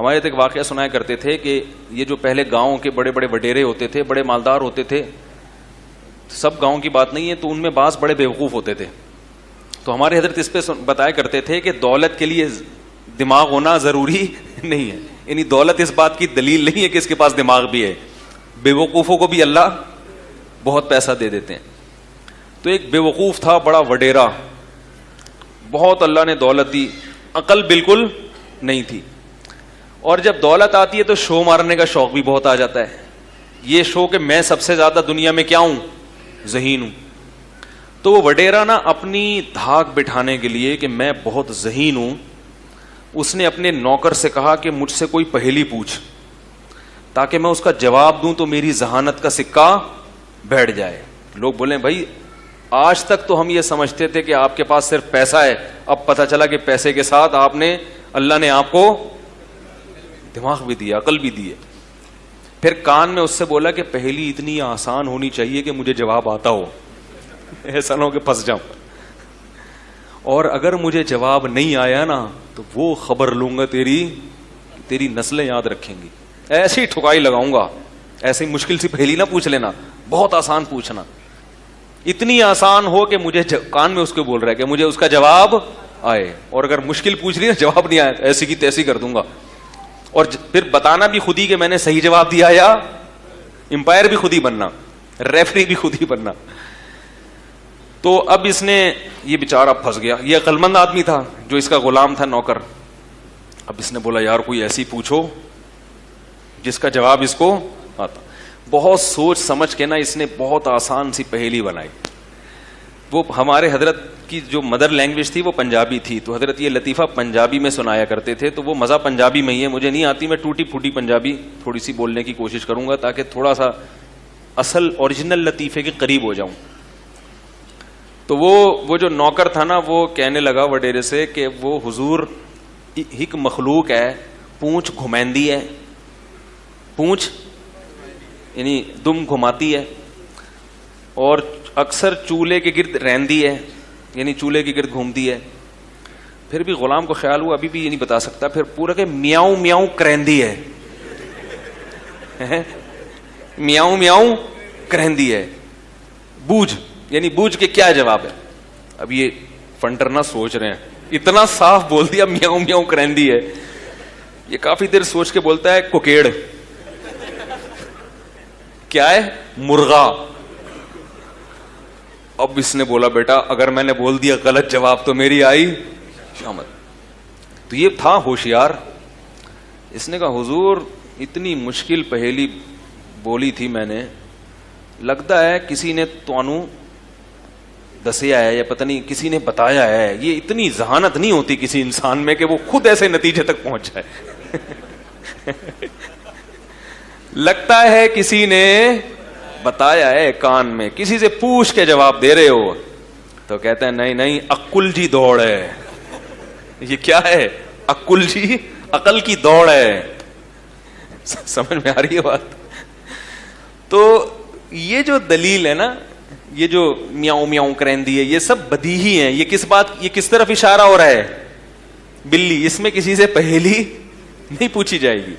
ہمارے ایک واقعہ سنایا کرتے تھے کہ یہ جو پہلے گاؤں کے بڑے بڑے وڈیرے ہوتے تھے, بڑے مالدار ہوتے تھے, سب گاؤں کی بات نہیں ہے, تو ان میں بعض بڑے بیوقوف ہوتے تھے. تو ہمارے حضرت اس پہ بتایا کرتے تھے کہ دولت کے لیے دماغ ہونا ضروری نہیں ہے, یعنی دولت اس بات کی دلیل نہیں ہے کہ اس کے پاس دماغ بھی ہے. بیوقوفوں کو بھی اللہ بہت پیسہ دے دیتے ہیں. تو ایک بیوقوف تھا بڑا وڈیرا, بہت اللہ نے دولت دی, عقل بالکل نہیں تھی, اور جب دولت آتی ہے تو شو مارنے کا شوق بھی بہت آ جاتا ہے. یہ شو کہ میں سب سے زیادہ دنیا میں کیا ہوں, ذہین ہوں. تو وہ وڈیرا نا اپنی دھاک بٹھانے کے لیے کہ میں بہت ذہین ہوں, اس نے اپنے نوکر سے کہا کہ مجھ سے کوئی پہیلی پوچھ تاکہ میں اس کا جواب دوں تو میری ذہانت کا سکہ بیٹھ جائے. لوگ بولیں بھائی آج تک تو ہم یہ سمجھتے تھے کہ آپ کے پاس صرف پیسہ ہے, اب پتہ چلا کہ پیسے کے ساتھ آپ نے, اللہ نے آپ کو دماغ بھی دیا, عقل بھی دی ہے. پھر کان میں اس سے بولا کہ پہلی اتنی آسان ہونی چاہیے کہ مجھے جواب آتا ہو, ایسا نہ ہو کہ پھنس جاؤں, اور اگر مجھے جواب نہیں آیا نا تو وہ خبر لوں گا تیری نسلیں یاد رکھیں گی. ایسی ٹھکائی لگاؤں گا, ایسی مشکل سی پہلی نہ پوچھ لینا, بہت آسان پوچھنا, اتنی آسان ہو کہ مجھے کان میں اس کو بول رہا ہے کہ مجھے اس کا جواب آئے, اور اگر مشکل پوچھ لی نا جواب نہیں آیا ایسی کی تیسی کر دوں گا. اور پھر بتانا بھی خود ہی کہ میں نے صحیح جواب دیا, یا امپائر بھی خود ہی بننا, ریفری بھی خود ہی بننا. تو اب اس نے, یہ بیچارہ پھنس گیا, یہ عقلمند آدمی تھا جو اس کا غلام تھا, نوکر. اب اس نے بولا یار کوئی ایسی پوچھو جس کا جواب اس کو آتا. بہت سوچ سمجھ کے نا اس نے بہت آسان سی پہیلی بنائی. وہ ہمارے حضرت کی جو مدر لینگویج تھی وہ پنجابی تھی, تو حضرت یہ لطیفہ پنجابی میں سنایا کرتے تھے, تو وہ مزہ پنجابی میں ہی ہے, مجھے نہیں آتی, میں ٹوٹی پھوٹی پنجابی تھوڑی سی بولنے کی کوشش کروں گا تاکہ تھوڑا سا اصل اوریجنل لطیفے کے قریب ہو جاؤں. تو وہ جو نوکر تھا نا وہ کہنے لگا وڈیرے سے کہ وہ حضور ایک مخلوق ہے, پونچھ گھمیندی ہے, پونچھ یعنی دم گھماتی ہے, اور اکثر چولہے کے گرد رہندی ہے, یعنی چولہے کے گرد گھومتی ہے. پھر بھی غلام کو خیال ہوا ابھی بھی یہ نہیں بتا سکتا, پھر پورا کہ میاؤں میاؤں کرہندی ہے, میاؤں میاؤں کرہندی ہے. بوجھ یعنی بوجھ کے کیا جواب ہے. اب یہ فنٹر نہ سوچ رہے ہیں, اتنا صاف بول دیا میاؤں میاؤں کرہندی ہے. یہ کافی دیر سوچ کے بولتا ہے کوکیڑ. کیا ہے, مرغا. اب اس نے بولا بیٹا اگر میں نے بول دیا غلط جواب تو میری آئی شامت. تو یہ تھا ہوشیار. اس نے کہا حضور اتنی مشکل پہیلی بولی تھی میں نے, لگتا ہے کسی نے توانو دسیا ہے یا پتہ نہیں کسی نے بتایا ہے. یہ اتنی ذہانت نہیں ہوتی کسی انسان میں کہ وہ خود ایسے نتیجے تک پہنچ جائے. لگتا ہے کسی نے بتایا ہے کان میں, کسی سے پوچھ کے جواب دے رہے ہو. تو کہتے ہیں نہیں نہیں عقل جی دوڑ ہے. یہ کیا ہے, عقل جی, عقل کی دوڑ ہے. سمجھ میں آ رہی ہے بات. تو یہ جو دلیل ہے نا, یہ جو میاؤں میاؤں کرندی ہے, یہ سب بدیہی ہیں. یہ کس بات, یہ کس طرف اشارہ ہو رہا ہے, بلی. اس میں کسی سے پہیلی نہیں پوچھی جائے گی.